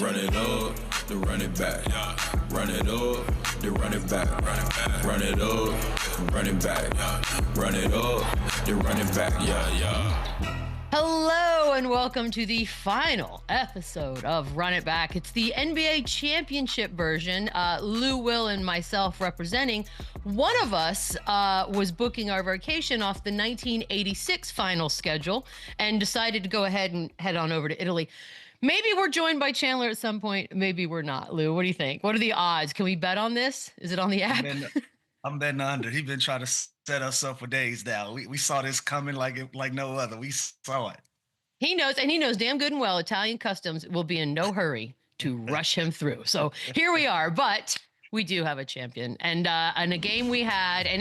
Run it up, then run it back. Run it up, then run it back. Run it up, run it back. Run it up, then run it back. Hello and welcome to the final episode of Run It Back. It's the NBA championship version. Lou, Will, and myself representing. One of us was booking our vacation off the 1986 final schedule and decided to go ahead and head on over to Italy. Maybe we're joined by Chandler at some point. Maybe we're not. Lou, what do you think? What are the odds? Can we bet on this? Is it on the app? I'm betting under. He's been trying to set us up for days now. We saw this coming like no other. We saw it. He knows, and he knows damn good and well Italian Customs will be in no hurry to rush him through. So here we are, but we do have a champion. And a game we had, and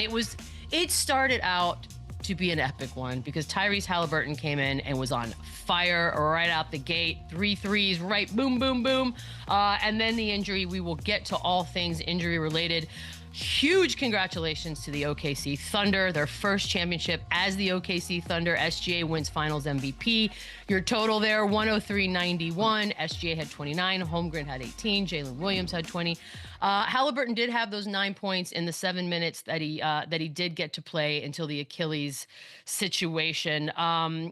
it started out to be an epic one because Tyrese Halliburton came in and was on fire right out the gate. 3 threes, right, boom, boom, boom. And then the injury. We will get to all things injury related. Huge congratulations to the OKC Thunder, their first championship as the OKC Thunder. SGA wins Finals MVP. Your total there, 103.91. SGA had 29. Holmgren had 18. Jalen Williams had 20. Halliburton did have those 9 points in the 7 minutes that he did get to play until the Achilles situation.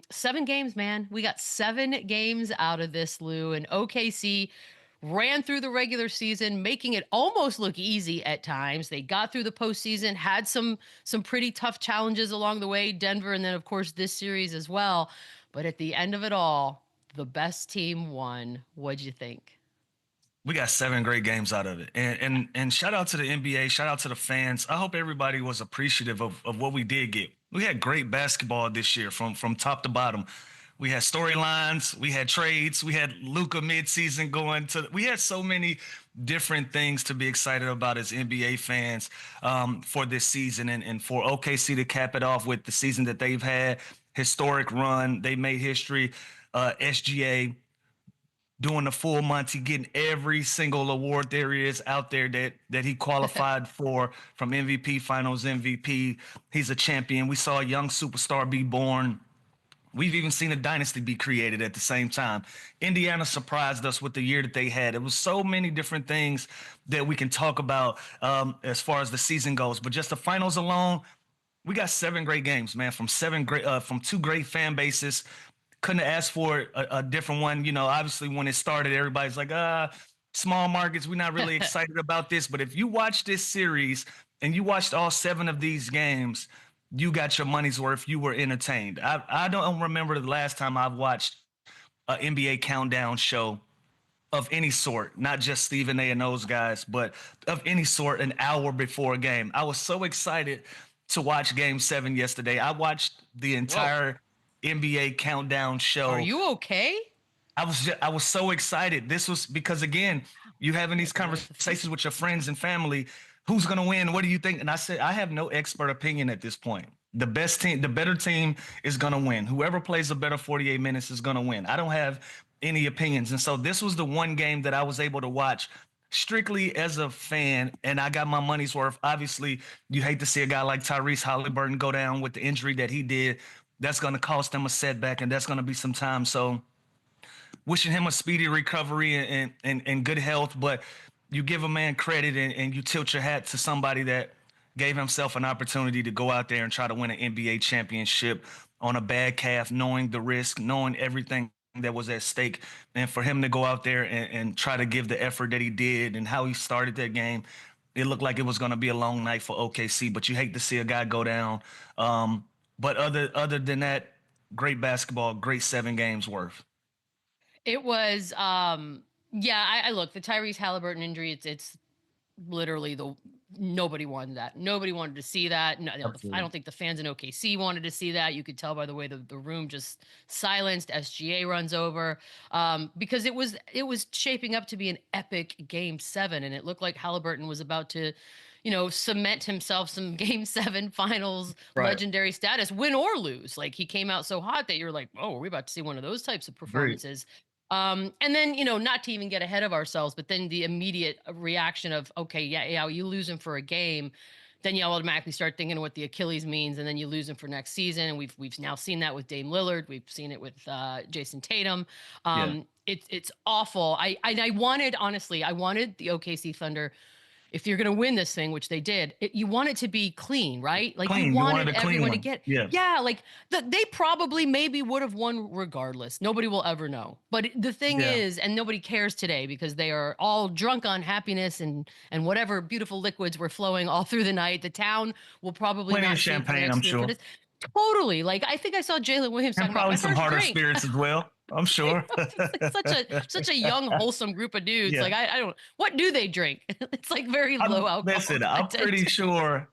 7 games, man. We got 7 games out of this, Lou, and OKC ran through the regular season, making it almost look easy at times. They got through the postseason, had some pretty tough challenges along the way, Denver, and then, of course, this series as well. But at the end of it all, the best team won. What'd you think? We got 7 great games out of it. And shout out to the NBA, shout out to the fans. I hope everybody was appreciative of what we did get. We had great basketball this year from top to bottom. We had storylines, we had trades, we had Luka midseason going to. We had so many different things to be excited about as NBA fans for this season, and for OKC to cap it off with the season that they've had, historic run. They made history. SGA doing the full Monty, getting every single award there is out there that he qualified for, from MVP, Finals MVP. He's a champion. We saw a young superstar be born. We've even seen a dynasty be created at the same time. Indiana surprised us with the year that they had. It was so many different things that we can talk about as far as the season goes. But just the finals alone, we got 7 great games, man, from 2 great fan bases. Couldn't have asked for a different one. You know, obviously when it started, everybody's like, small markets, we're not really excited about this. But if you watch this series and you watched all 7 of these games, you got your money's worth. You were entertained. I don't remember the last time I've watched an NBA countdown show of any sort, not just Stephen A and those guys, but of any sort, an hour before a game. I was so excited to watch Game 7 yesterday. I watched the entire NBA countdown show. Are you okay? I was so excited. This was because, again, you having these conversations with your friends and family. Who's going to win? What do you think? And I said, I have no expert opinion at this point. The best team, the better team is going to win. Whoever plays a better 48 minutes is going to win. I don't have any opinions. And so this was the one game that I was able to watch strictly as a fan, and I got my money's worth. Obviously, you hate to see a guy like Tyrese Halliburton go down with the injury that he did. That's going to cost him a setback, and that's going to be some time. So wishing him a speedy recovery and good health, but you give a man credit and you tilt your hat to somebody that gave himself an opportunity to go out there and try to win an NBA championship on a bad calf, knowing the risk, knowing everything that was at stake. And for him to go out there and try to give the effort that he did and how he started that game, it looked like it was going to be a long night for OKC, but you hate to see a guy go down. But other than that, great basketball, great 7 games worth. It was, I look, the Tyrese Halliburton injury, it's literally nobody wanted that. Nobody wanted to see that. No, I don't think the fans in OKC wanted to see that. You could tell by the way the room just silenced. SGA runs over because it was shaping up to be an epic Game 7, and it looked like Halliburton was about to, cement himself some Game 7 finals legendary status, win or lose. Like, he came out so hot that you're like, oh, are we about to see one of those types of performances? And then, not to even get ahead of ourselves, but then the immediate reaction of, okay, yeah, you lose him for a game. then you automatically start thinking of what the Achilles means, and then you lose him for next season. And we've now seen that with Dame Lillard. We've seen it with Jason Tatum. Yeah. It's awful. I wanted, honestly, I wanted the OKC Thunder, if you're going to win this thing, which they did, you want it to be clean, right? Like Clean. you You wanted wanted a clean everyone to one. get, Yeah. yeah, like they probably maybe would have won regardless. Nobody will ever know. But the thing Yeah. is, and nobody cares today because they are all drunk on happiness and whatever beautiful liquids were flowing all through the night. The town will probably Plenty not of sleep for the champagne, next I'm 3 or 4 sure. days. Totally. Like I think I saw Jalen Williams And talking about probably my some first harder drink. spirits as well, I'm sure. It's like such a young, wholesome group of dudes. Yeah. Like I don't, what do they drink? It's like very low alcohol Listen, I'm content. pretty sure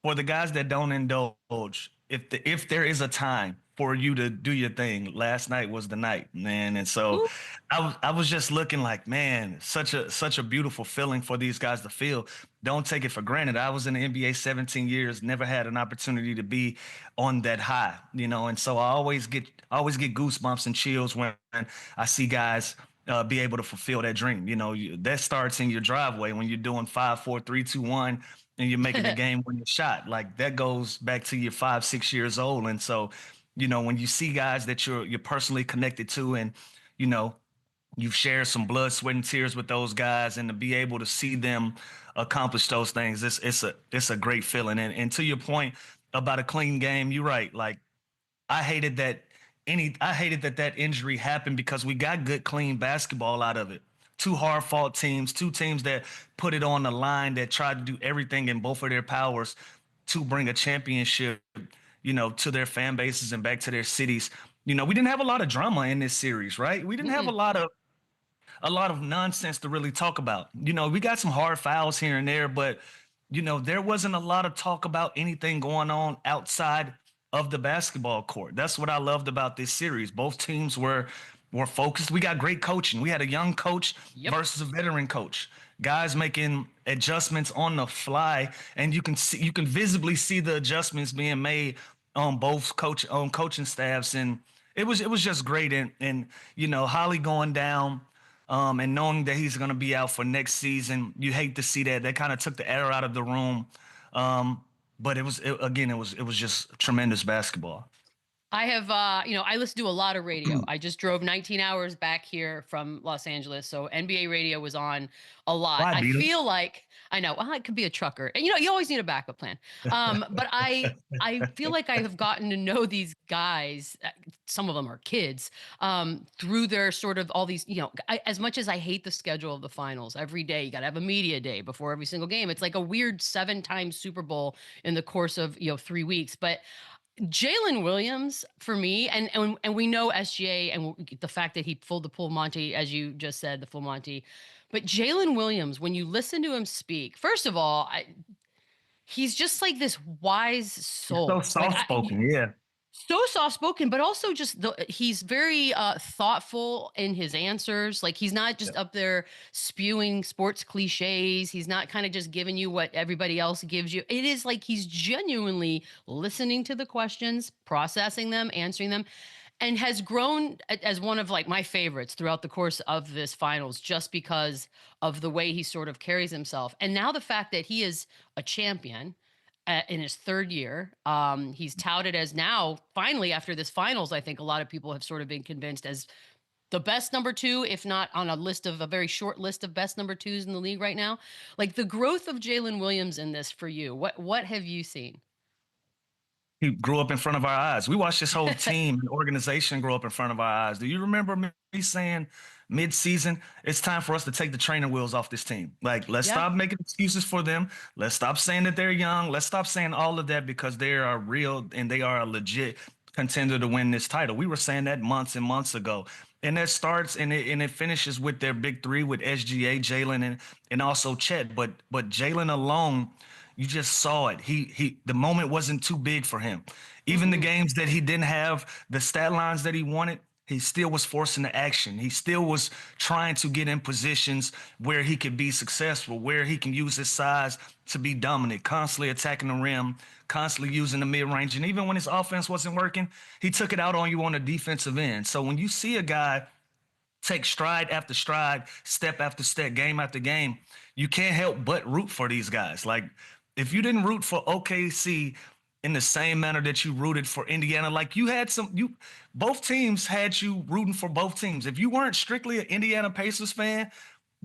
for the guys that don't indulge, if there is a time for you to do your thing, last night was the night, man. And so Ooh. I was just looking like, man, such a beautiful feeling for these guys to feel. Don't take it for granted. I was in the NBA 17 years, never had an opportunity to be on that high, you know. And so I always get goosebumps and chills when I see guys be able to fulfill that dream. You know, that starts in your driveway when you're doing 5, 4, 3, 2, 1, and you're making the game winning shot. Like that goes back to your 5, 6 years old. And so, you know, when you see guys that you're personally connected to, and you know, you've shared some blood, sweat, and tears with those guys, and to be able to see them accomplish those things, it's a great feeling. And to your point about a clean game, you're right. Like I hated that injury happened because we got good, clean basketball out of it. Two hard-fought teams, two teams that put it on the line, that tried to do everything in both of their powers to bring a championship, you know, to their fan bases and back to their cities. You know, we didn't have a lot of drama in this series, right? We didn't have a lot of nonsense to really talk about. You know, we got some hard fouls here and there, but you know, there wasn't a lot of talk about anything going on outside of the basketball court. That's what I loved about this series. Both teams were focused. We got great coaching. We had a young coach versus a veteran coach. Guys making adjustments on the fly, and you can visibly see the adjustments being made on both coaching staffs, and it was just great. And you know, Holly going down, and knowing that he's going to be out for next season, you hate to see that. That kind of took the air out of the room. But it was just tremendous basketball. I have, you know, I listen to a lot of radio. I just drove 19 hours back here from Los Angeles, so NBA radio was on a lot. Why, I Beadle? feel like I know I could be a trucker, and you know, you always need a backup plan. But I feel like I have gotten to know these guys. Some of them are kids, through their sort of all these. You know, as much as I hate the schedule of the finals, every day you got to have a media day before every single game. It's like a weird 7-time Super Bowl in the course of 3 weeks, but. Jalen Williams for me, and we know SGA and the fact that he pulled the full Monty, as you just said, the full Monty. But Jalen Williams, when you listen to him speak, first of all, he's just like this wise soul. So soft-spoken, yeah. So soft-spoken, but also just he's very thoughtful in his answers. Like he's not just up there spewing sports cliches. He's not kind of just giving you what everybody else gives you. It is like he's genuinely listening to the questions, processing them, answering them, and has grown as one of like my favorites throughout the course of this finals, just because of the way he sort of carries himself. And now the fact that he is a champion in his 3rd year. He's touted as now, finally, after this finals, I think a lot of people have sort of been convinced as the best number 2, if not on a very short list of best number 2s in the league right now. Like the growth of Jalen Williams in this for you, what have you seen? He grew up in front of our eyes. We watched this whole team and organization grow up in front of our eyes. Do you remember me saying mid-season, it's time for us to take the training wheels off this team? Like, let's stop making excuses for them. Let's stop saying that they're young. Let's stop saying all of that, because they are real and they are a legit contender to win this title. We were saying that months and months ago. And that starts and it finishes with their big 3 with SGA, Jalen, and also Chet. But Jalen alone, you just saw it. The moment wasn't too big for him. Even the games that he didn't have the stat lines that he wanted, he still was forcing the action. He still was trying to get in positions where he could be successful, where he can use his size to be dominant, constantly attacking the rim, constantly using the mid-range. And even when his offense wasn't working, he took it out on you on the defensive end. So when you see a guy take stride after stride, step after step, game after game, you can't help but root for these guys. Like, if you didn't root for OKC in the same manner that you rooted for Indiana, like both teams had you rooting for both teams. If you weren't strictly an Indiana Pacers fan,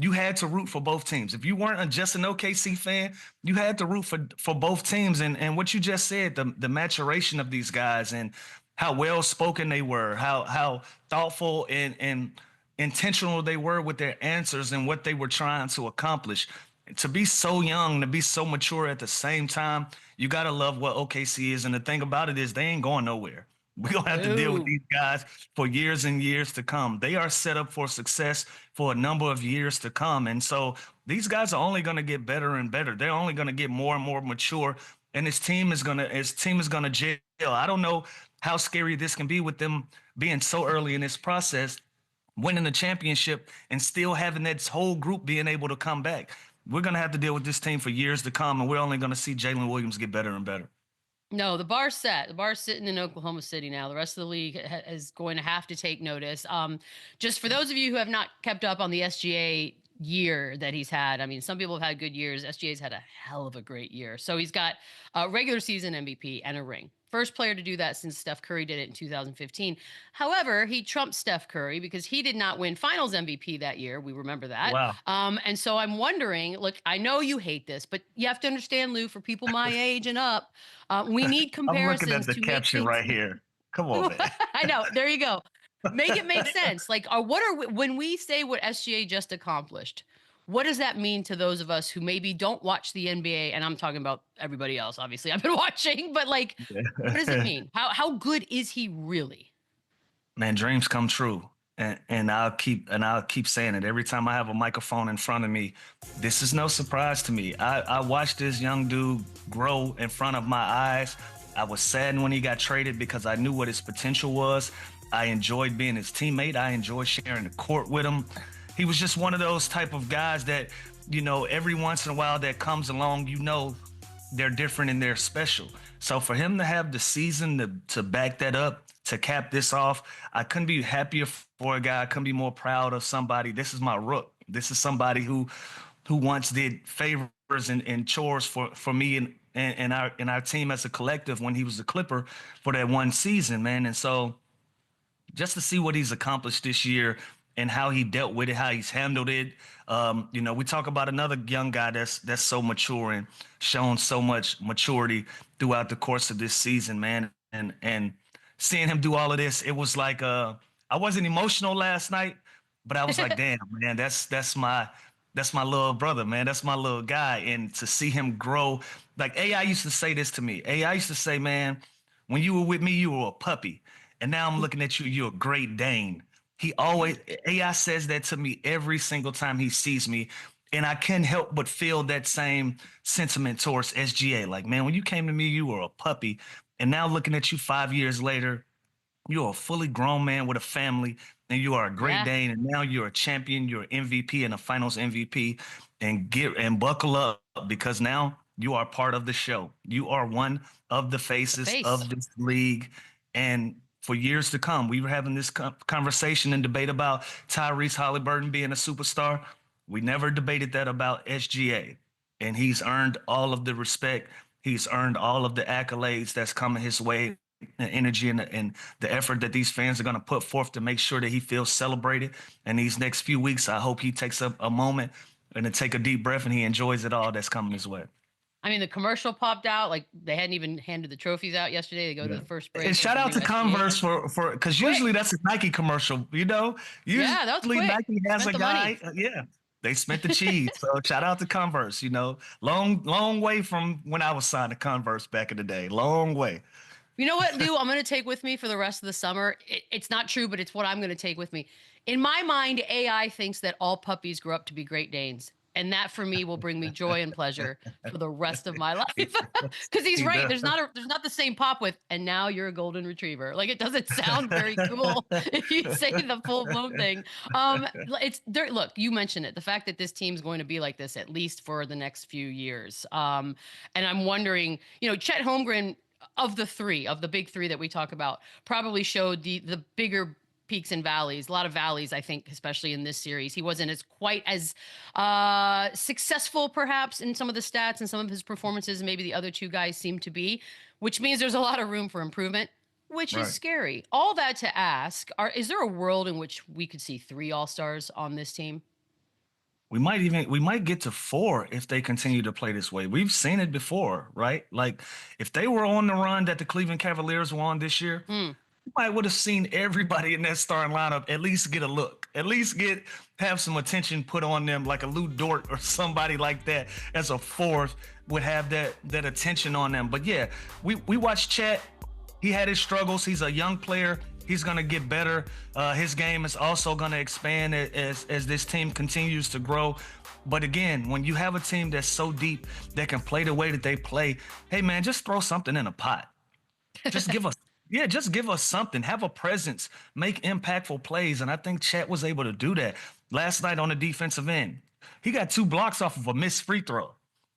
you had to root for both teams. If you weren't just an OKC fan, you had to root for both teams. And what you just said, the maturation of these guys and how well spoken they were, how thoughtful and intentional they were with their answers and what they were trying to accomplish. To be so young, to be so mature at the same time, you gotta love what OKC is. And the thing about it is they ain't going nowhere. We're gonna have to deal with these guys for years and years to come. They are set up for success for a number of years to come. And so these guys are only gonna get better and better. They're only gonna get more and more mature. And his team is gonna gel. I don't know how scary this can be with them being so early in this process, winning the championship and still having that whole group being able to come back. We're gonna have to deal with this team for years to come, and we're only gonna see Jalen Williams get better and better. No, the bar's set. The bar's sitting in Oklahoma City now. The rest of the league is going to have to take notice. Just for those of you who have not kept up on the SGA year that he's had, I mean, some people have had good years. SGA's had a hell of a great year. So he's got a regular season MVP and a ring. First player to do that since Steph Curry did it in 2015. However, he trumped Steph Curry because he did not win Finals MVP that year. We remember that. Wow. And so I'm wondering, look, I know you hate this, but you have to understand, Lou, for people my age and up, we need comparisons. I'm looking at the caption right here. Come on, man. I know. There you go. Make it make sense. Like, when we say what SGA just accomplished, what does that mean to those of us who maybe don't watch the NBA? And I'm talking about everybody else, obviously. I've been watching, but like, what does it mean? How good is he really? Man, dreams come true. And I'll keep saying it every time I have a microphone in front of me. This is no surprise to me. I watched this young dude grow in front of my eyes. I was saddened when he got traded because I knew what his potential was. I enjoyed being his teammate. I enjoyed sharing the court with him. He was just one of those type of guys that, you know, every once in a while that comes along, you know, they're different and they're special. So for him to have the season to back that up, to cap this off, I couldn't be happier for a guy. I couldn't be more proud of somebody. This is my rook. This is somebody who once did favors and chores for me and our team as a collective when he was a Clipper for that one season, man. And so just to see what he's accomplished this year and how he dealt with it, how he's handled it. You know, we talk about another young guy that's so mature and shown so much maturity throughout the course of this season, man. And seeing him do all of this, it was like I wasn't emotional last night, but I was like, damn, man, that's my little brother, man. That's my little guy. And to see him grow, like AI used to say this to me. AI used to say, man, when you were with me, you were a puppy. And now I'm looking at you, you're a Great Dane. AI says that to me every single time he sees me. And I can't help but feel that same sentiment towards SGA. Like, man, when you came to me, you were a puppy. And now looking at you 5 years later, you're a fully grown man with a family, and you are a Great Dane. And now you're a champion, you're an MVP and a Finals MVP. And buckle up, because now you are part of the show. You are one of the faces of this league. And for years to come, we were having this conversation and debate about Tyrese Haliburton being a superstar. We never debated that about SGA. And he's earned all of the respect. He's earned all of the accolades that's coming his way, the energy and the effort that these fans are going to put forth to make sure that he feels celebrated. And these next few weeks, I hope he takes a moment and to take a deep breath and he enjoys it all that's coming his way. I mean, the commercial popped out. Like, they hadn't even handed the trophies out yesterday. They go to the first break. And shout out to Converse for because usually that's a Nike commercial, you know. Usually that was quick. Nike has a guy. They spent the cheese. So shout out to Converse. You know, long way from when I was signed to Converse back in the day. Long way. You know what, Lou? I'm going to take with me for the rest of the summer. It's not true, but it's what I'm going to take with me. In my mind, AI thinks that all puppies grow up to be Great Danes. And that for me will bring me joy and pleasure for the rest of my life. Because he's right. There's not the same pop with, and now you're a golden retriever. Like, it doesn't sound very cool if you say the full blown thing. Look, you mentioned it. The fact that this team's going to be like this at least for the next few years. And I'm wondering, you know, Chet Holmgren of the big three that we talk about probably showed the bigger peaks and valleys, a lot of valleys, I think, especially in this series. He wasn't as quite as successful, perhaps, in some of the stats and some of his performances. Maybe the other two guys seem to be, which means there's a lot of room for improvement, which is scary. All that to ask, is there a world in which we could see 3 All-Stars on this team? We might get to 4 if they continue to play this way. We've seen it before, right? Like if they were on the run that the Cleveland Cavaliers were on this year, you might would have seen everybody in that starting lineup at least get a look, at least have some attention put on them, like a Lou Dort or somebody like that as a 4th would have that attention on them. But yeah, we watched Chet. He had his struggles. He's a young player. He's going to get better. His game is also going to expand as this team continues to grow. But again, when you have a team that's so deep that can play the way that they play, hey man, just throw something in a pot. Just give us something. Have a presence. Make impactful plays. And I think Chet was able to do that last night on the defensive end. He got 2 blocks off of a missed free throw.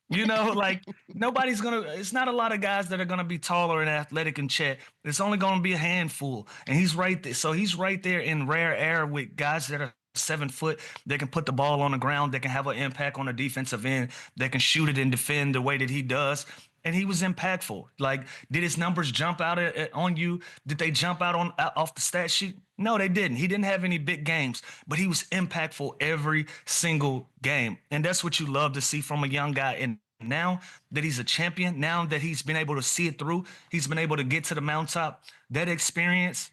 You know, like it's not a lot of guys that are going to be taller and athletic and Chet. It's only going to be a handful. And he's right there. So he's right there in rare air with guys that are 7 foot. They can put the ball on the ground. They can have an impact on the defensive end. They can shoot it and defend the way that he does. And he was impactful. Like, did his numbers jump out on you? Did they jump out off the stat sheet? No, they didn't. He didn't have any big games, but he was impactful every single game. And that's what you love to see from a young guy. And now that he's a champion, now that he's been able to see it through, he's been able to get to the mountaintop, that experience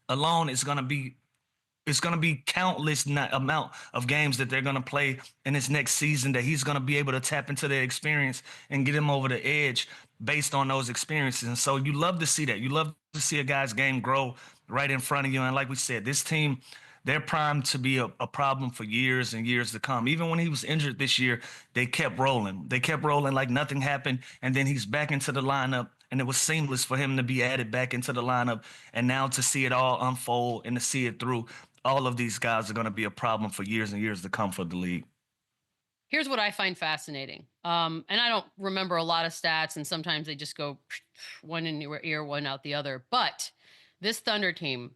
alone is going to be countless amount of games that they're going to play in this next season that he's going to be able to tap into their experience and get him over the edge based on those experiences. And so you love to see that. You love to see a guy's game grow right in front of you. And like we said, this team, they're primed to be a problem for years and years to come. Even when he was injured this year, they kept rolling. They kept rolling like nothing happened. And then he's back into the lineup. And it was seamless for him to be added back into the lineup. And now to see it all unfold and to see it through, all of these guys are going to be a problem for years and years to come for the league. Here's what I find fascinating. And I don't remember a lot of stats, and sometimes they just go one in your ear, one out the other. But this Thunder team,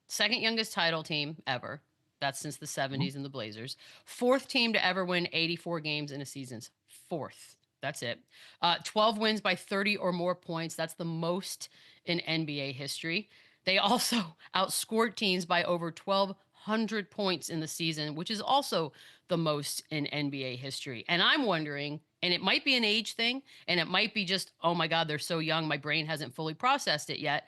second youngest title team ever. That's since the 70s and the Blazers. 4th team to ever win 84 games in a season. 4th. That's it. 12 wins by 30 or more points. That's the most in NBA history. They also outscored teams by over 1,200 points in the season, which is also the most in NBA history. And I'm wondering, and it might be an age thing, and it might be just, oh my God, they're so young, my brain hasn't fully processed it yet.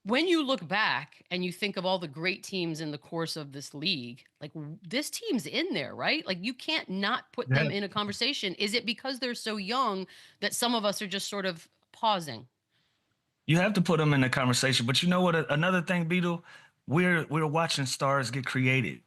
When you look back and you think of all the great teams in the course of this league, like this team's in there, right? Like you can't not put them in a conversation. Is it because they're so young that some of us are just sort of pausing? You have to put them in the conversation. But you know what? Another thing, Beadle, we're watching stars get created.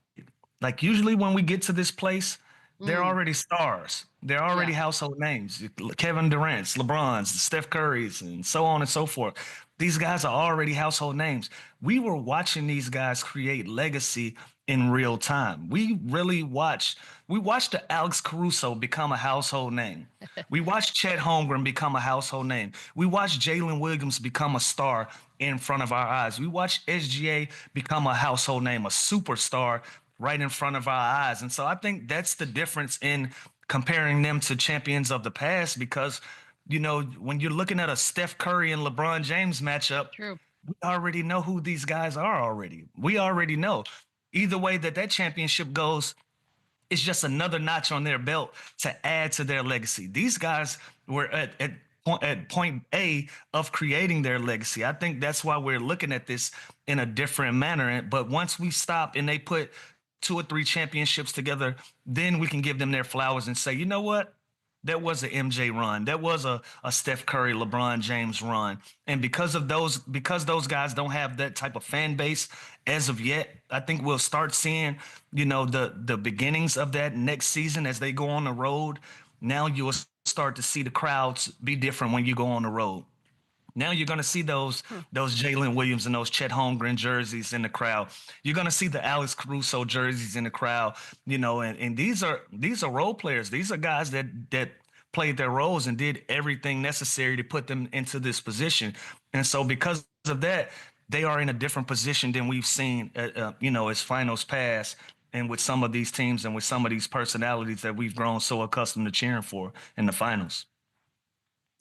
Like usually when we get to this place, they're already stars. They're already household names. Kevin Durant's, LeBron's, Steph Curry's, and so on and so forth. These guys are already household names. We were watching these guys create legacy in real time. We watched the Alex Caruso become a household name. We watched Chet Holmgren become a household name. We watched Jalen Williams become a star in front of our eyes. We watched SGA become a household name, a superstar right in front of our eyes. And so I think that's the difference in comparing them to champions of the past, because, you know, when you're looking at a Steph Curry and LeBron James matchup, we already know who these guys are already. We already know. Either way that championship goes, it's just another notch on their belt to add to their legacy. These guys were at point A of creating their legacy. I think that's why we're looking at this in a different manner. But once we stop and they put 2 or 3 championships together, then we can give them their flowers and say, you know what? That was an MJ run. That was a Steph Curry, LeBron James run. And because those guys don't have that type of fan base as of yet, I think we'll start seeing, you know, the beginnings of that next season as they go on the road. Now you will start to see the crowds be different when you go on the road. Now you're going to see those Jalen Williams and those Chet Holmgren jerseys in the crowd. You're going to see the Alex Caruso jerseys in the crowd, you know, and these are role players. These are guys that played their roles and did everything necessary to put them into this position. And so because of that, they are in a different position than we've seen, as finals pass, and with some of these teams and with some of these personalities that we've grown so accustomed to cheering for in the finals.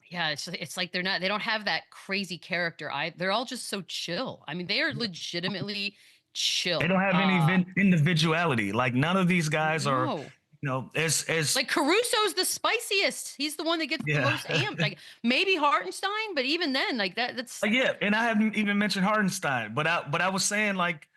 Yeah, it's like they don't have that crazy character. They're all just so chill. I mean, they are legitimately They chill. don't have any individuality. Like none of these guys are, No. as Like Caruso's the spiciest. He's the one that gets the yeah. most amped. Like maybe Hartenstein, but even then, like that's Yeah, and I haven't even mentioned Hardenstein, but I was saying, like,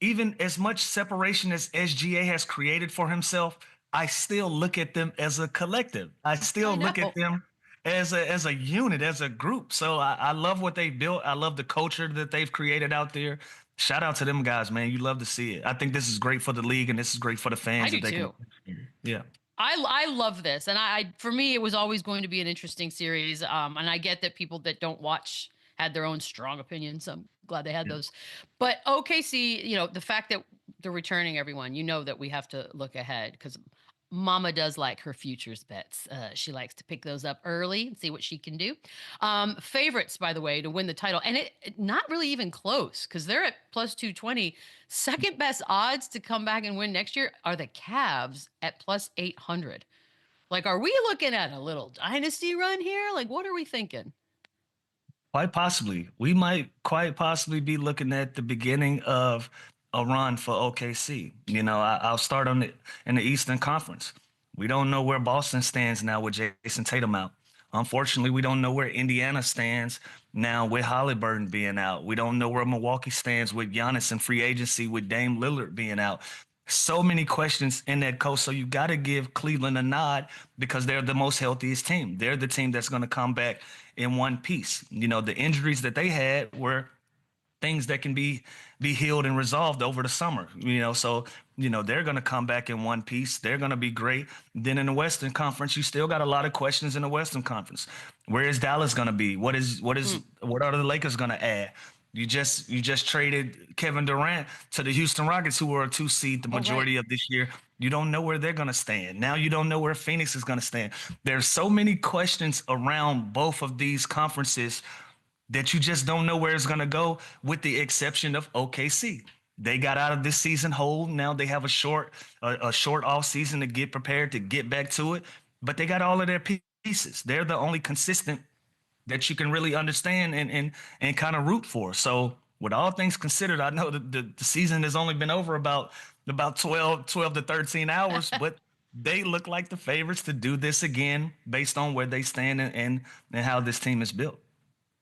even as much separation as SGA has created for himself, I still look at them as a collective. I still I look know. at them as a unit, as a group. So I love what they built. I love the culture that they've created out there. Shout out to them guys, man. You love to see it. I think this is great for the league, and this is great for the I fans do that they too. can. Yeah. I love this, and I for me it was always going to be an interesting series. And I get that people that don't watch had their own strong opinions. So I'm glad they had those. But OKC, the fact that they're returning everyone, that we have to look ahead because Mama does like her futures bets. She likes to pick those up early and see what she can do. Favorites, by the way, to win the title, and it not really even close because they're at plus 220. Second best odds to come back and win next year are the Cavs at plus 800. Like, are we looking at a little dynasty run here? Like, what are we thinking? Quite possibly. We might quite possibly be looking at the beginning of a run for OKC. I'll start in the Eastern Conference. We don't know where Boston stands now with Jason Tatum out. Unfortunately, we don't know where Indiana stands now with HALIBURTON being out. We don't know where Milwaukee stands with Giannis and free agency with Dame Lillard being out. So many questions in that coast. So you got to give Cleveland a nod because they're the most healthiest team. They're the team that's going to come back in one piece. The injuries that they had were things that can be healed and resolved over the summer. So they're going to come back in one piece. They're going to be great. Then in the Western Conference, you still got a lot of questions in the Western Conference. Where is Dallas going to be? What are the Lakers going to add? You just traded Kevin Durant to the Houston Rockets, who were a 2 seed the majority of this year. You don't know where they're going to stand. Now you don't know where Phoenix is going to stand. There's so many questions around both of these conferences that you just don't know where it's going to go, with the exception of OKC. They got out of this season whole. Now they have a short off season to get prepared to get back to it, but they got all of their pieces. They're the only consistent that you can really understand and kind of root for. So with all things considered, I know that the season has only been over about 12 to 13 hours, but they look like the favorites to do this again based on where they stand and how this team is built.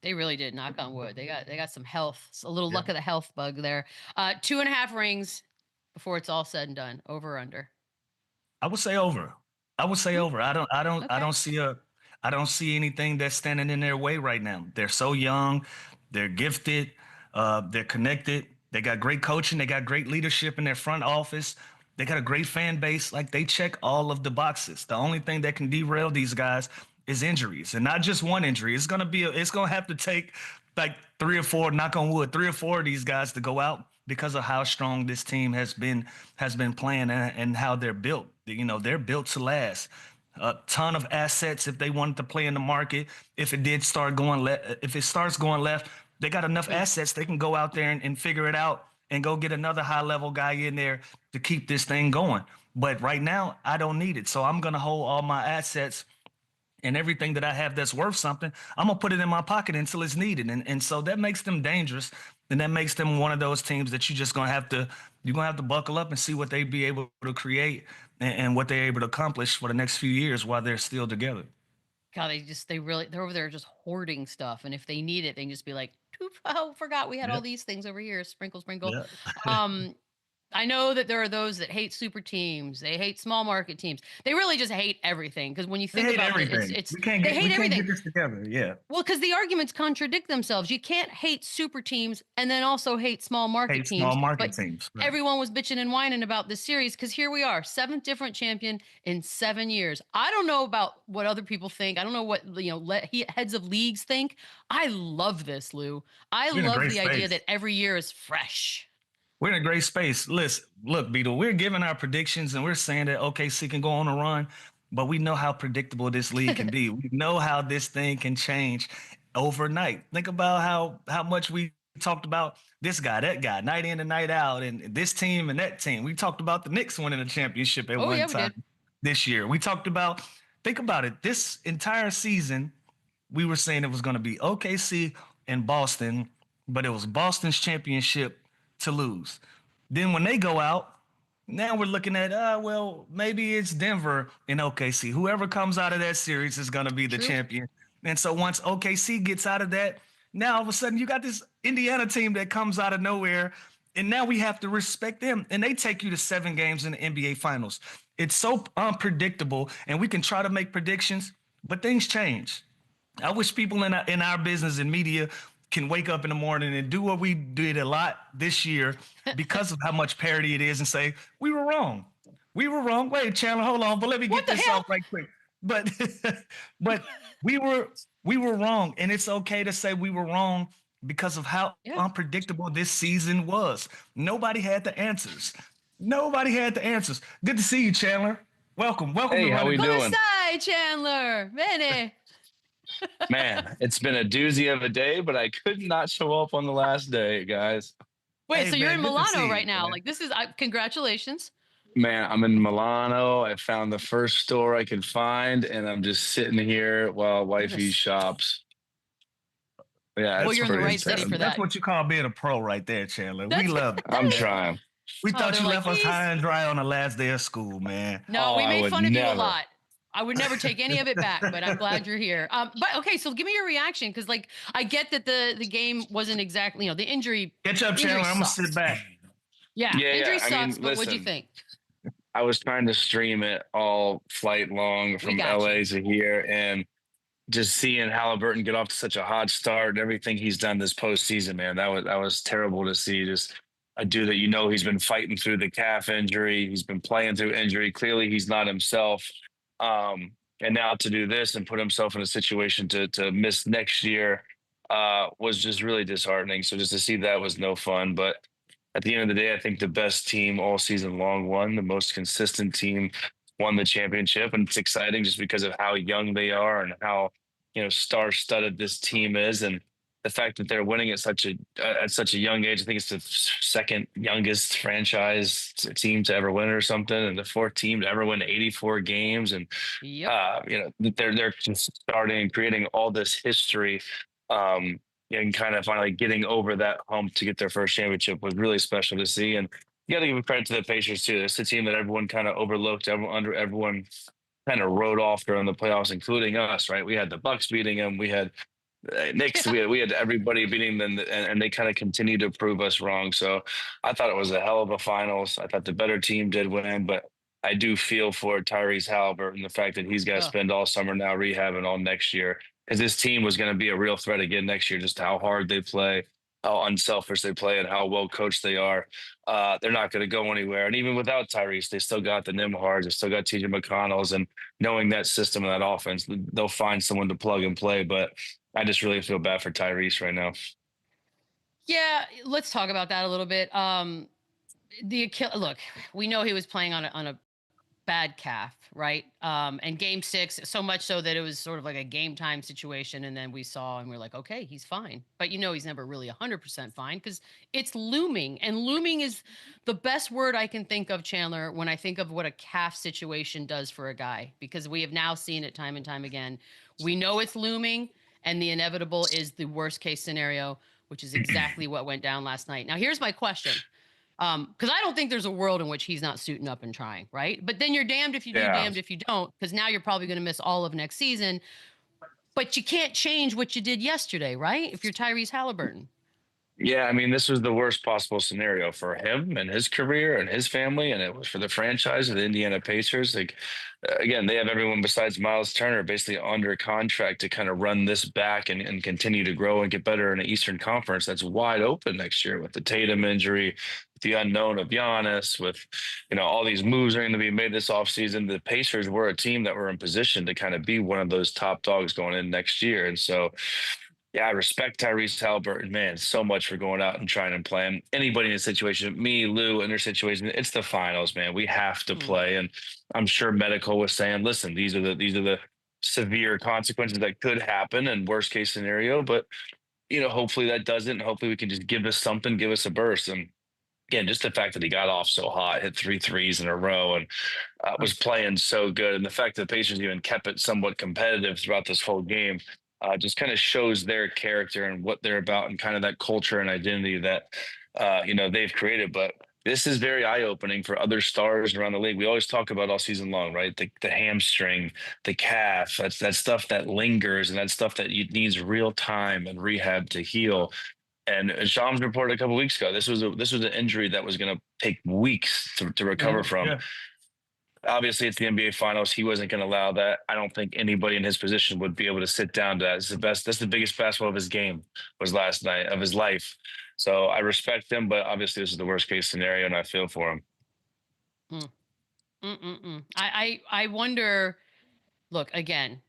They really did. Knock on wood. They got some health, a little luck of the health bug there. 2.5 rings before it's all said and done. Over or under? I would say over. I would say over. I don't see anything that's standing in their way right now. They're so young, they're gifted, they're connected. They got great coaching, they got great leadership in their front office. They got a great fan base. Like, they check all of the boxes. The only thing that can derail these guys is injuries, and not just one injury. It's gonna have to take like 3 or 4, knock on wood, 3 or 4 of these guys to go out because of how strong this team has been playing and how they're built. They're built to last. A ton of assets if they wanted to play in the market. If it starts going left, they got enough assets they can go out there and figure it out and go get another high level guy in there to keep this thing going. But right now, I don't need it, so I'm gonna hold all my assets and everything that I have that's worth something. I'm gonna put it in my pocket until it's needed, and so that makes them dangerous, and that makes them one of those teams that you're gonna have to buckle up and see what they be able to create and what they're able to accomplish for the next few years while they're still together. God, they're over there just hoarding stuff, and if they need it, they can just be like, "Oh, forgot we had all these things over here." Sprinkle, sprinkle. Yeah. I know that there are those that hate super teams. They hate small market teams. They really just hate everything. Because when you think about everything. it, We can't get this together. Yeah. Well, because the arguments contradict themselves. You can't hate super teams and then also hate small market teams. Small market teams. Right. Everyone was bitching and whining about this series because here we are, 7th different champion in 7 years. I don't know about what other people think. I don't know what heads of leagues think. I love this, Lou. I love the idea that every year is fresh. We're in a great space. Listen, look, Beadle, we're giving our predictions and we're saying that OKC can go on a run, but we know how predictable this league can be. We know how this thing can change overnight. Think about how much we We talked about this guy, that guy, night in and night out, and this team and that team. We talked about the Knicks winning a championship at Oh, one yeah, we time did. this year. We talked about, think about it, this entire season, we were saying it was going to be OKC and Boston, but it was Boston's championship to lose. Then when they go out, now we're looking at, well, maybe it's Denver and OKC. Whoever comes out of that series is going to be the True. champion. And so once OKC gets out of that, now all of a sudden you got this Indiana team that comes out of nowhere, and now we have to respect them. And they take you to 7 games in the NBA Finals. It's so unpredictable, and we can try to make predictions, but things change. I wish people in our business and media can wake up in the morning and do what we did a lot this year because of how much parity it is and say, we were wrong. We were wrong. Wait, Chandler, hold on, but let me get this off right quick. But but we were wrong, and it's okay to say we were wrong because of how unpredictable this season was. Nobody had the answers. Nobody had the answers. Good to see you, Chandler. Welcome. Hey, to how we doing? Come stai, Chandler. Bene. Man, it's been a doozy of a day, but I could not show up on the last day, guys. Wait, Hey, so you're man, in good to see Milano you, right now? man. Like, this is congratulations. Man, I'm in Milano. I found the first store I could find, and I'm just sitting here while wifey Yes. shops. Yeah, Well, it's you're in the pretty right city intense. for That's that. what you call being a pro right there, Chandler. We love it. I'm trying. We thought they're you like, left us "He's-" high and dry on the last day of school, man. No, Oh, we I made would fun of you a never. lot. I would never take any of it back, but I'm glad you're here. But okay, so give me your reaction, because like I get that the game wasn't exactly, the injury. Catch up, injury Chandler. I'm gonna sucks. sit back. Yeah, Yeah, injury I sucks. mean, But what'd you listen, think? I was trying to stream it all flight long We from got LA you. to here, and just seeing Halliburton get off to such a hot start and everything he's done this postseason, man, that was terrible to see. Just a dude that he's been fighting through the calf injury, he's been playing through injury. Clearly, he's not himself. And now to do this and put himself in a situation to miss next year was just really disheartening. So just to see that was no fun. But at the end of the day, I think the best team all season long won. The most consistent team won the championship, and it's exciting just because of how young they are and how star-studded this team is, and the fact that they're winning at such a young age. I think it's the second youngest franchise team to ever win it or something, and the fourth team to ever win 84 games. And Yep. they're just starting and creating all this history. And kind of finally getting over that hump to get their first championship was really special to see. And you got to give credit to the Pacers too. It's a team that everyone kind of overlooked. Everyone kind of wrote off during the playoffs, including us. Right? We had the Bucks beating them. We had Knicks. We had everybody beating them, and they kind of continued to prove us wrong. So I thought it was a hell of a finals. I thought the better team did win, but I do feel for Tyrese Halliburton, the fact that he's got to spend all summer now rehabbing all next year, because this team was going to be a real threat again next year. Just how hard they play, how unselfish they play, and how well coached they are. They're not going to go anywhere. And even without Tyrese, they still got the Nimhards, they still got TJ McConnell's, and knowing that system and that offense, they'll find someone to plug and play. But I just really feel bad for Tyrese right now. Yeah, let's talk about that a little bit. Look, we know he was playing on a bad calf, right? And game 6, so much so that it was sort of like a game time situation. And then we saw and we're like, okay, he's fine. But he's never really 100% fine, because it's looming. And looming is the best word I can think of, Chandler, when I think of what a calf situation does for a guy, because we have now seen it time and time again. We know it's looming, and the inevitable is the worst case scenario, which is exactly what went down last night. Now, here's my question. Because I don't think there's a world in which he's not suiting up and trying, right? But then you're damned if you do, damned if you don't, because now you're probably going to miss all of next season. But you can't change what you did yesterday, right? If you're Tyrese Halliburton. Yeah, I mean, this was the worst possible scenario for him and his career and his family, and it was for the franchise of the Indiana Pacers. Like, again, they have everyone besides Miles Turner basically under contract to kind of run this back and continue to grow and get better in the Eastern Conference that's wide open next year with the Tatum injury, the unknown of Giannis, with all these moves are going to be made this offseason. The Pacers were a team that were in position to kind of be one of those top dogs going in next year, and so. Yeah, I respect Tyrese Halliburton, man, so much for going out and trying to play him. Anybody in a situation, me, Lou, in their situation, it's the finals, man. We have to play. And I'm sure medical was saying, listen, these are the severe consequences that could happen in worst case scenario. But hopefully that doesn't. Hopefully we can just give us something, give us a burst. And again, just the fact that he got off so hot, hit 3 threes in a row, and was playing so good. And the fact that the Pacers even kept it somewhat competitive throughout this whole game just kind of shows their character and what they're about and kind of that culture and identity that, they've created. But this is very eye-opening for other stars around the league. We always talk about all season long, right? The hamstring, the calf, that stuff that lingers and that stuff that needs real time and rehab to heal. And Shams reported a couple weeks ago, this was an injury that was going to take weeks to recover from. Yeah. Obviously, it's the NBA Finals. He wasn't going to allow that. I don't think anybody in his position would be able to sit down to that. It's the best. That's the biggest basketball of his game was last night of his life. So I respect him, but obviously this is the worst case scenario, and I feel for him. I wonder. Look, again,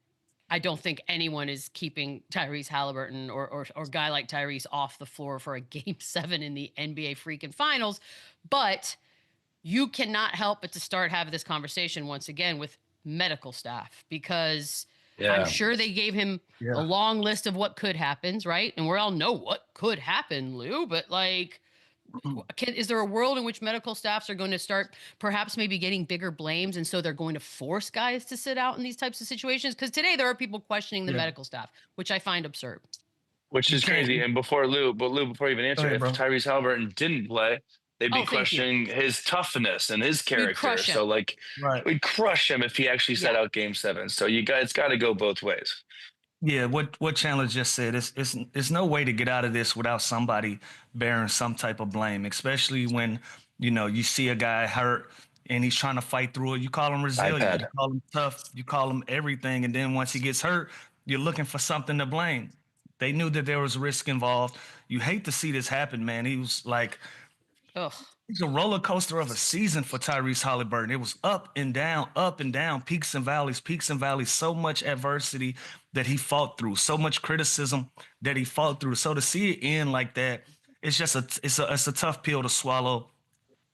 I don't think anyone is keeping Tyrese Halliburton or a guy like Tyrese off the floor for a game 7 in the NBA freaking finals. But you cannot help but to start having this conversation once again with medical staff, because I'm sure they gave him a long list of what could happen, right? And we all know what could happen, Lou, but like, is there a world in which medical staffs are going to start perhaps maybe getting bigger blames, and so they're going to force guys to sit out in these types of situations? Because today there are people questioning the medical staff, which I find absurd. Which is crazy. And before Lou, before you even answer, if Tyrese Halliburton didn't play, they'd be questioning his toughness and his character. So like, we'd crush him if he actually sat out game 7. So it's got to go both ways. Yeah, what Chandler just said, it's no way to get out of this without somebody bearing some type of blame, especially when, you see a guy hurt and he's trying to fight through it. You call him resilient, you call him tough, you call him everything. And then once he gets hurt, you're looking for something to blame. They knew that there was risk involved. You hate to see this happen, man. He was like, it's a roller coaster of a season for Tyrese Halliburton. It was up and down, peaks and valleys, so much adversity that he fought through, so much criticism that he fought through. So to see it end like that, it's just it's a tough pill to swallow.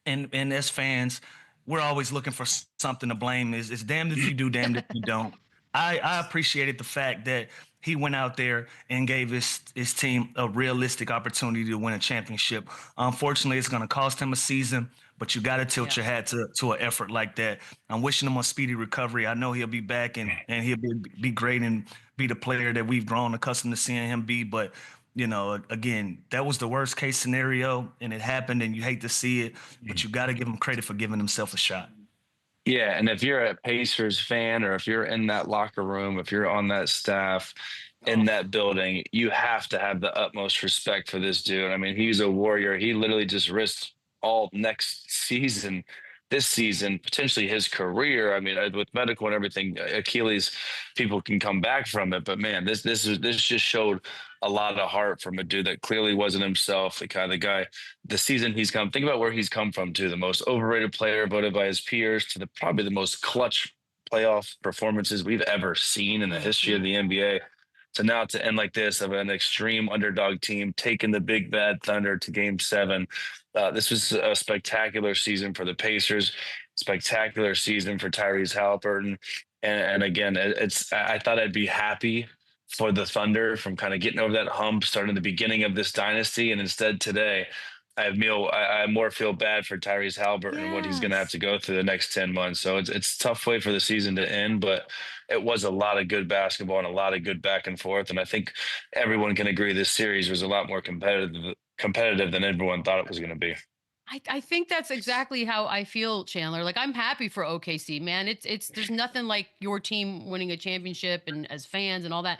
And as fans, we're always looking for something to blame. It's damned if you do, damned if you don't. I appreciated the fact that he went out there and gave his team a realistic opportunity to win a championship. Unfortunately, it's going to cost him a season, but you got to tilt your hat to an effort like that. I'm wishing him a speedy recovery. I know he'll be back and he'll be great and be the player that we've grown accustomed to seeing him be. But, again, that was the worst case scenario, and it happened, and you hate to see it, but you got to give him credit for giving himself a shot. Yeah, and if you're a Pacers fan, or if you're in that locker room, if you're on that staff in that building, you have to have the utmost respect for this dude. I mean, he's a warrior. He literally just risked all next season, this season, potentially his career. I mean, with medical and everything, Achilles, people can come back from it. But man, this just showed a lot of heart from a dude that clearly wasn't himself, the kind of guy. The season he's come, think about where he's come from to the most overrated player voted by his peers to probably the most clutch playoff performances we've ever seen in the history of the NBA. So now to end like this, of an extreme underdog team taking the big bad Thunder to game 7. This was a spectacular season for the Pacers, spectacular season for Tyrese Halliburton. And again, I thought I'd be happy for the Thunder from kind of getting over that hump, starting the beginning of this dynasty. And instead today, I more feel bad for Tyrese Halliburton and what he's going to have to go through the next 10 months. So it's a tough way for the season to end, but it was a lot of good basketball and a lot of good back and forth. And I think everyone can agree this series was a lot more competitive than everyone thought it was going to be. I think that's exactly how I feel, Chandler. Like, I'm happy for OKC, man. There's nothing like your team winning a championship, and as fans and all that.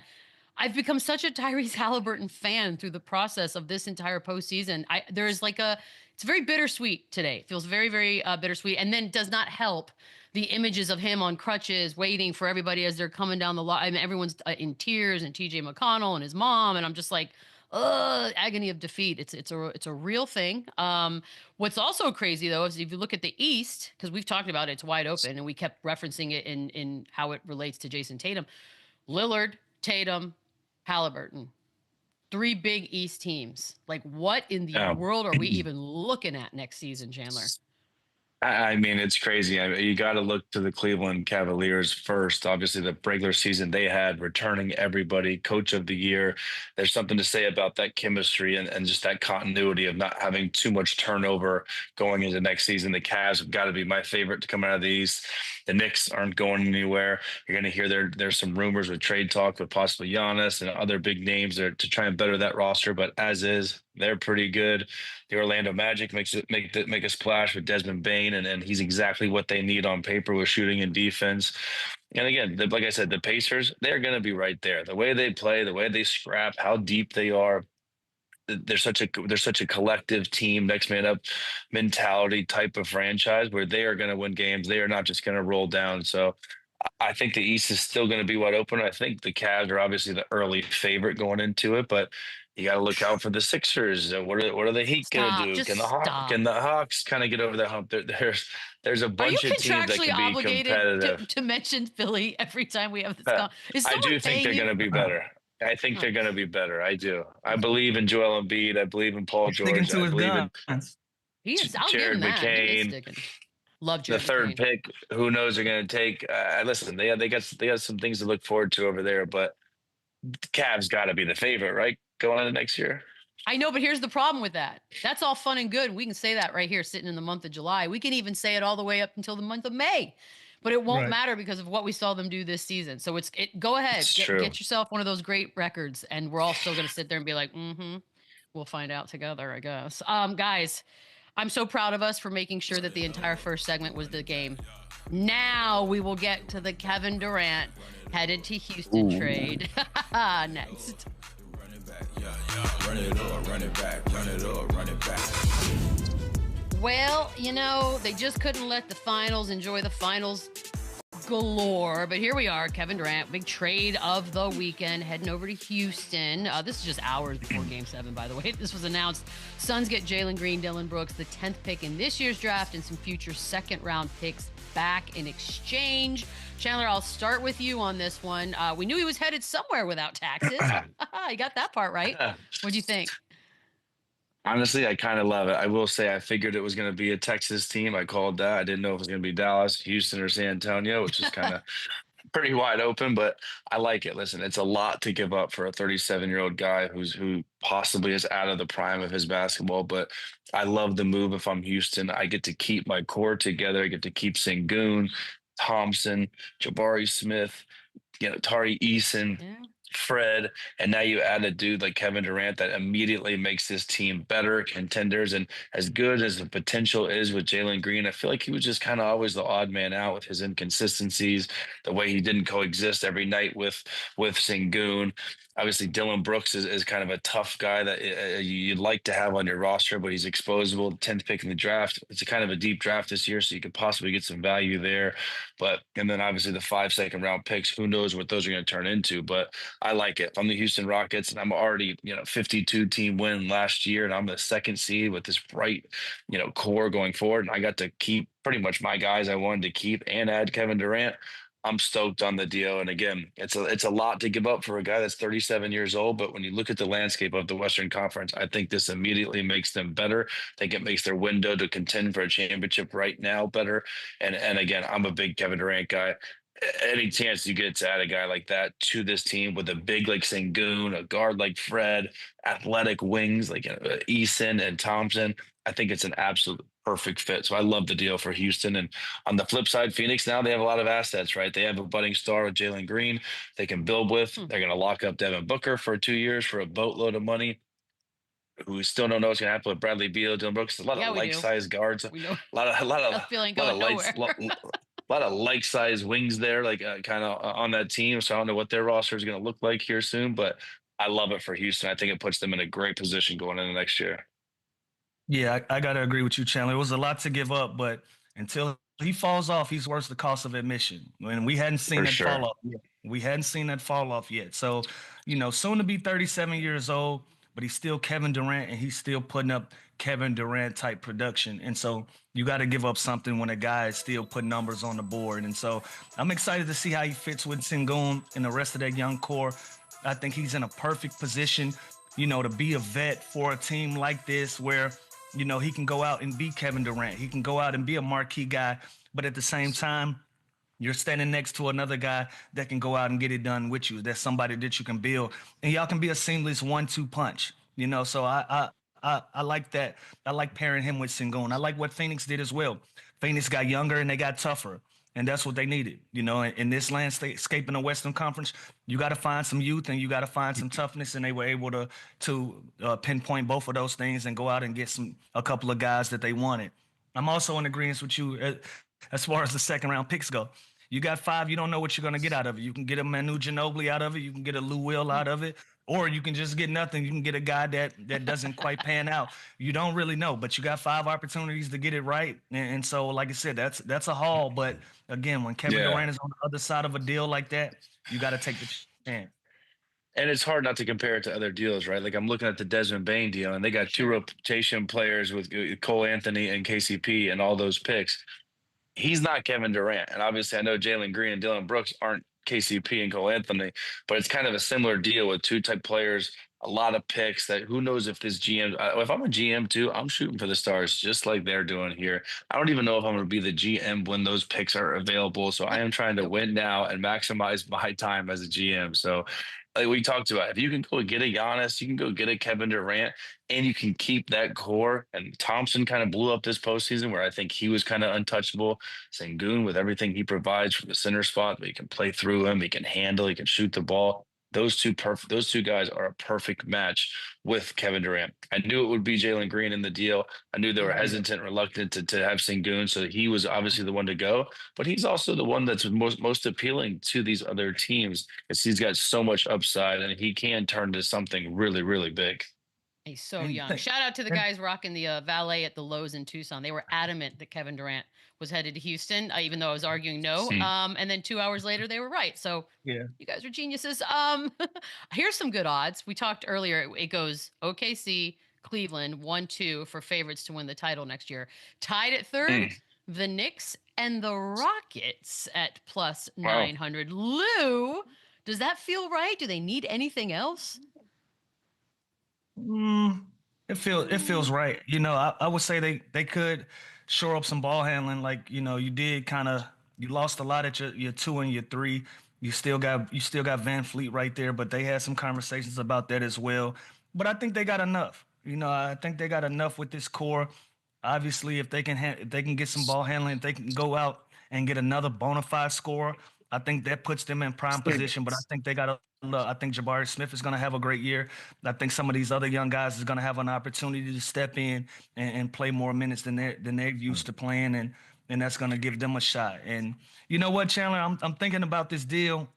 I've become such a Tyrese Halliburton fan through the process of this entire postseason. It's very bittersweet today. It feels very, very bittersweet, and then does not help the images of him on crutches, waiting for everybody as they're coming down the line. I mean, everyone's in tears, and TJ McConnell and his mom, and I'm just like, agony of defeat. It's a real thing. What's also crazy though is if you look at the East, because we've talked about it, it's wide open, and we kept referencing it in how it relates to Jason Tatum, Lillard, Tatum, Halliburton, 3 big East teams. Like, what in the world are we even looking at next season, Chandler? I mean, it's crazy. I mean, you got to look to the Cleveland Cavaliers first. Obviously, the regular season they had, returning everybody, coach of the year. There's something to say about that chemistry and just that continuity of not having too much turnover going into next season. The Cavs have got to be my favorite to come out of the East. The Knicks aren't going anywhere. You're going to hear there's some rumors with trade talk with possibly Giannis and other big names there to try and better that roster. But as is, they're pretty good. The Orlando Magic make a splash with Desmond Bain, and he's exactly what they need on paper with shooting and defense. And again, like I said, the Pacers, they're going to be right there. The way they play, the way they scrap, how deep they are. They're such a collective team, next man up mentality type of franchise where they are going to win games. They are not just going to roll down. So I think the East is still going to be wide open. I think the Cavs are obviously the early favorite going into it, but you got to look out for the Sixers. What are the Heat going to do? Just Can the Hawks kind of get over the hump? There's a Are you bunch of teams that contractually can be obligated competitive. to mention Philly every time we have this? Is I someone do think paying they're you? going to be better. I think they're going to be better. I do. I believe in Joel Embiid. I believe in Paul Sticking George. to I his believe in guns. He is. I'll give Jared him that. He is McCain. sticking. Love The Jared third McCain. pick. Who knows? They're going to take. Listen, they got some things to look forward to over there, but the Cavs got to be the favorite, right? Going into next year. I know, but here's the problem with that. That's all fun and good. We can say that right here, sitting in the month of July. We can even say it all the way up until the month of May, but it won't matter because of what we saw them do this season. So go ahead, get yourself one of those great records, and we're all still going to sit there and be like, we'll find out together, I guess. Guys, I'm so proud of us for making sure that the entire first segment was the game. Now we will get to the Kevin Durant headed to Houston trade next. Run it up, run it back, run it up, run it back. Well, they just couldn't let the finals enjoy the finals galore. But here we are, Kevin Durant, big trade of the weekend, heading over to Houston. This is just hours before Game 7, by the way. This was announced. Suns get Jalen Green, Dillon Brooks, the 10th pick in this year's draft, and some future second-round picks back in exchange. Chandler, I'll start with you on this one. We knew he was headed somewhere without taxes. You got that part right. What'd you think? Honestly, I kind of love it. I will say I figured it was going to be a Texas team. I called that. I didn't know if it was going to be Dallas, Houston, or San Antonio, which is kind of pretty wide open, but I like it. Listen, it's a lot to give up for a 37-year-old guy who possibly is out of the prime of his basketball, but I love the move. If I'm Houston, I get to keep my core together. I get to keep Sengun, Thompson, Jabari Smith, Tari Eason, Fred, and now you add a dude like Kevin Durant that immediately makes this team better, contenders. And as good as the potential is with Jalen Green, I feel like he was just kind of always the odd man out with his inconsistencies, the way he didn't coexist every night with Sengun. Obviously, Dillon Brooks is kind of a tough guy that you'd like to have on your roster, but he's exposable. 10th pick in the draft. It's a kind of a deep draft this year, so you could possibly get some value there. And then obviously the 5 second-round picks, who knows what those are going to turn into. But I like it. If I'm the Houston Rockets, and I'm already 52-team win last year, and I'm the second seed with this bright core going forward, and I got to keep pretty much my guys I wanted to keep and add Kevin Durant. I'm stoked on the deal. And again, it's a lot to give up for a guy that's 37 years old. But when you look at the landscape of the Western Conference, I think this immediately makes them better. I think it makes their window to contend for a championship right now better. And again, I'm a big Kevin Durant guy. Any chance you get to add a guy like that to this team with a big like Sengun, a guard like Fred, athletic wings like Eason and Thompson, I think it's an absolute perfect fit. So I love the deal for Houston. And on the flip side, Phoenix, now they have a lot of assets, right? They have a budding star with Jalen Green they can build with. They're going to lock up Devin Booker for 2 years for a boatload of money. We still don't know what's going to happen with Bradley Beal, Dillon Brooks. A lot of like-sized guards. We know. A lot of like-sized wings there, like kind of on that team. So I don't know what their roster is going to look like here soon, but I love it for Houston. I think it puts them in a great position going into next year. Yeah, I got to agree with you, Chandler. It was a lot to give up, but until he falls off, he's worth the cost of admission. And we hadn't seen fall off yet. We hadn't seen that fall off yet. So, soon to be 37 years old, but he's still Kevin Durant, and he's still putting up Kevin Durant type production. And so you got to give up something when a guy is still putting numbers on the board. And so I'm excited to see how he fits with Sengun and the rest of that young core. I think he's in a perfect position, to be a vet for a team like this where you know, he can go out and be Kevin Durant. He can go out and be a marquee guy, but at the same time, you're standing next to another guy that can go out and get it done with you. That's somebody that you can build, and y'all can be a seamless 1-2 punch. You know, so I like that. I like pairing him with Sengun. I like what Phoenix did as well. Phoenix got younger and they got tougher, and that's what they needed. You know, in this landscape in the Western Conference, you got to find some youth and you got to find some toughness, and they were able to pinpoint both of those things and go out and get a couple of guys that they wanted. I'm also in agreement with you as far as the second round picks go. You got 5. You don't know what you're going to get out of it. You can get a Manu Ginobili out of it. You can get a Lou Will out of it. Or you can just get nothing. You can get a guy that doesn't quite pan out. You don't really know, but you got 5 opportunities to get it right. And so, like I said, that's a haul. But again, when Kevin Durant is on the other side of a deal like that, you got to take the chance. And it's hard not to compare it to other deals, right? Like I'm looking at the Desmond Bain deal, and they got 2 rotation players with Cole Anthony and KCP and all those picks. He's not Kevin Durant. And obviously I know Jalen Green and Dylan Brooks aren't KCP and Cole Anthony, but it's kind of a similar deal with 2 type players, a lot of picks that who knows if this GM, if I'm a GM too, I'm shooting for the stars just like they're doing here. I don't even know if I'm going to be the GM when those picks are available. So I am trying to win now and maximize my time as a GM. So like we talked about, if you can go get a Giannis, you can go get a Kevin Durant, and you can keep that core. And Thompson kind of blew up this postseason where I think he was kind of untouchable. Sengun, with everything he provides from the center spot, but he can play through him, he can handle, he can shoot the ball. Those two guys are a perfect match with Kevin Durant. I knew it would be Jalen Green in the deal. I knew they were hesitant, reluctant to have Sengun, so he was obviously the one to go. But he's also the one that's most appealing to these other teams, because he's got so much upside and he can turn into something really, really big. He's so young. Shout out to the guys rocking the valet at the Lowe's in Tucson. They were adamant that Kevin Durant was headed to Houston, even though I was arguing no. And then 2 hours later, they were right. So yeah, you guys are geniuses. Here's some good odds. We talked earlier. It goes OKC, Cleveland, 1-2 for favorites to win the title next year. Tied at third, the Knicks and the Rockets at plus 900. Lou, does that feel right? Do they need anything else? It feels right. You know, I would say they could shore up some ball handling. Like, you know, you lost a lot at your 2 and your 3. You still got Van Fleet right there, but they had some conversations about that as well. But I think they got enough. You know, I think they got enough with this core. Obviously, if they can get some ball handling, if they can go out and get another bona fide scorer, I think that puts them in prime position. But I think they got I think Jabari Smith is going to have a great year. I think some of these other young guys is going to have an opportunity to step in and play more minutes than they're used to playing, and that's going to give them a shot. And you know what, Chandler, I'm thinking about this deal.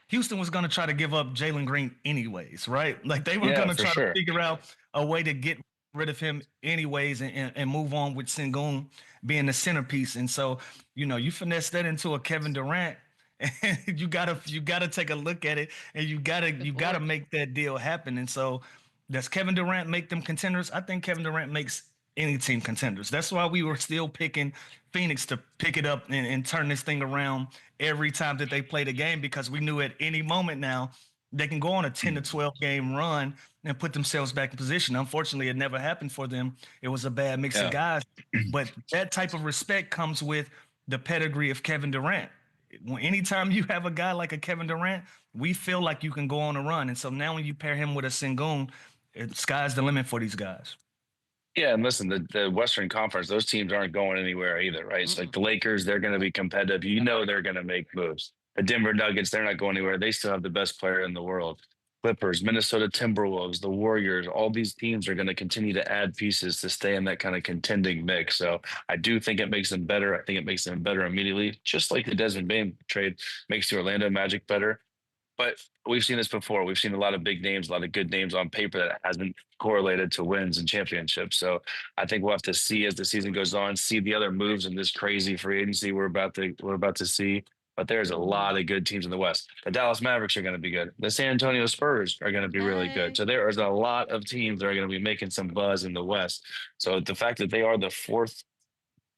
Houston was going to try to give up Jalen Green anyways, right? Like they were going to try to figure out a way to get rid of him anyways and move on with Sengun being the centerpiece. And so, you know, you finesse that into a Kevin Durant. And you gotta take a look at it, and you gotta make that deal happen. And so, does Kevin Durant make them contenders? I think Kevin Durant makes any team contenders. That's why we were still picking Phoenix to pick it up and turn this thing around every time that they play the game, because we knew at any moment now they can go on a 10 to 12 game run and put themselves back in position. Unfortunately, it never happened for them. It was a bad mix of guys, but that type of respect comes with the pedigree of Kevin Durant. Anytime you have a guy like a Kevin Durant, we feel like you can go on a run. And so now when you pair him with a Sengun, sky's the limit for these guys. Yeah, and listen, the Western Conference, those teams aren't going anywhere either, right? It's like the Lakers, they're going to be competitive. You know they're going to make moves. The Denver Nuggets, they're not going anywhere. They still have the best player in the world. Clippers, Minnesota Timberwolves, the Warriors, all these teams are going to continue to add pieces to stay in that kind of contending mix. So I do think it makes them better. I think it makes them better immediately, just like the Desmond Bain trade makes the Orlando Magic better. But we've seen this before. We've seen a lot of big names, a lot of good names on paper that hasn't correlated to wins and championships. So I think we'll have to see as the season goes on, see the other moves in this crazy free agency we're about to see. But there's a lot of good teams in the West. The Dallas Mavericks are going to be good. The San Antonio Spurs are going to be really good. So there is a lot of teams that are going to be making some buzz in the West. So the fact that they are the 4th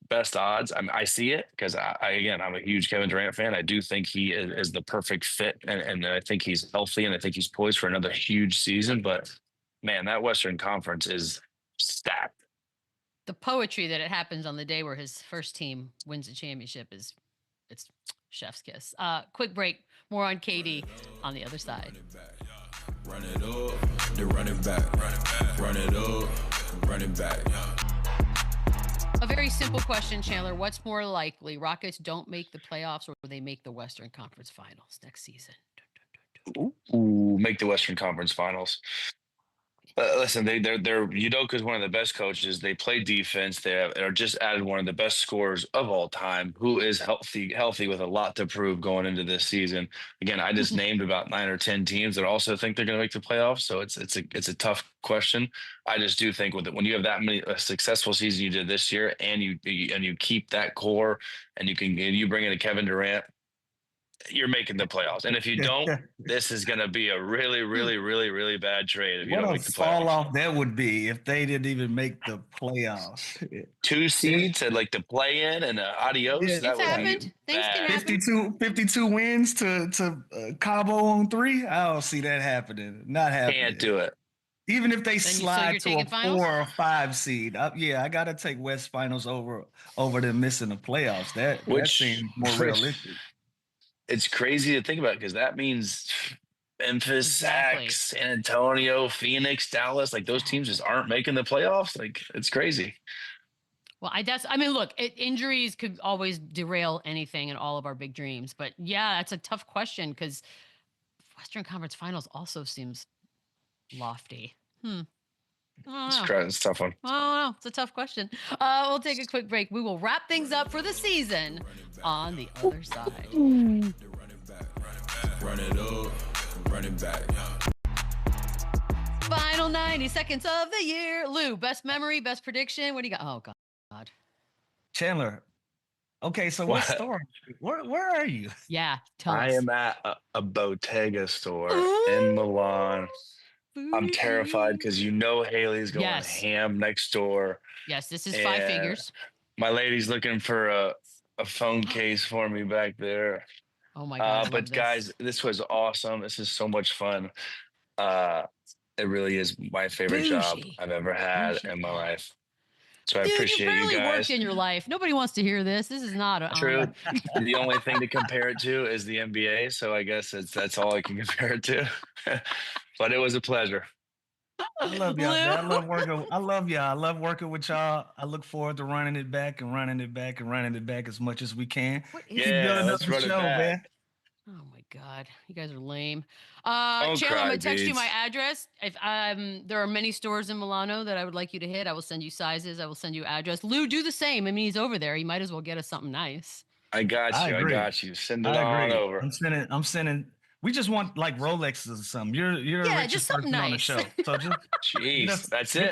best odds, I see it, because I'm a huge Kevin Durant fan. I do think he is the perfect fit, and I think he's healthy, and I think he's poised for another huge season. But man, that Western Conference is stacked. the poetry that it happens on the day where his first team wins the championship it's chef's kiss. Quick break. More on KD on the other side. Run it up, then run it back. Run it up, run it back. A very simple question, Chandler. What's more likely? Rockets don't make the playoffs or they make the Western Conference Finals next season? Ooh, make the Western Conference Finals. Listen, they're Udoka's one of the best coaches. They play defense. They're just added one of the best scorers of all time, who is healthy with a lot to prove going into this season. Again, I just named about 9 or 10 teams that also think they're going to make the playoffs. So it's a tough question. I just do think when you have that many a successful season you did this year, and you keep that core, and you bring in a Kevin Durant, you're making the playoffs. And if you don't, this is going to be a really, really, really, really bad trade if you don't make the playoffs. What a fall off that would be if they didn't even make the playoffs. 2 seeds and like the play in and adios. Yeah. That would happened. be Things can bad. happen. 52 wins to Cabo on 3. I don't see that happening. Not happening. Can't do it. Even if they So slide you're to taking a finals? 4 or 5 seed, I gotta take West Finals over them missing the playoffs. That seems more realistic. It's crazy to think about because that means Memphis, Exactly. San Antonio, Phoenix, Dallas, like those teams just aren't making the playoffs. Like it's crazy. Well, I mean, look, injuries could always derail anything and all of our big dreams. But yeah, that's a tough question because Western Conference Finals also seems lofty. I don't know. It's a tough one. I don't know. It's a tough question. We'll take a quick break. We will wrap things up for the season on the other side. Run it up, run it back. Final 90 seconds of the year. Lou, best memory, best prediction. What do you got? Oh, God. Chandler. Okay, so what store? Where are you? Yeah, tell I us. am at a Bottega store in Milan. I'm terrified because Haley's going ham next door. Yes, this is 5 figures. My lady's looking for a phone case for me back there. Oh my God. But guys, this was awesome. This is so much fun. It really is my favorite job I've ever had in my life. So I appreciate you guys. You barely worked in your life. Nobody wants to hear this. This is not true. The only thing to compare it to is the NBA. So I guess that's all I can compare it to. But it was a pleasure. I love y'all. I love working. I love y'all. I love working with y'all. I look forward to running it back and running it back and running it back as much as we can. Let's run it back. Man. Oh my God, you guys are lame. Chandler, I'm gonna text you my address. If there are many stores in Milano that I would like you to hit, I will send you sizes. I will send you address. Lou, do the same. I mean, he's over there. He might as well get us something nice. I got you. Send it on over. I'm sending. We just want like Rolexes or something. You're the richest person nice. on the show. So just jeez, that's it.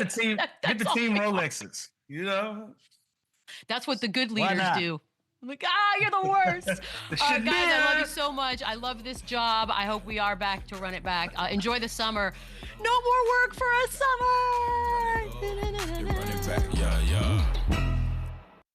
Get the team Rolexes. You know, that's what the good leaders do. I'm like, you're the worst. Guys, I love you so much. I love this job. I hope we are back to run it back. Enjoy the summer. No more work for a summer. Run it back, yeah.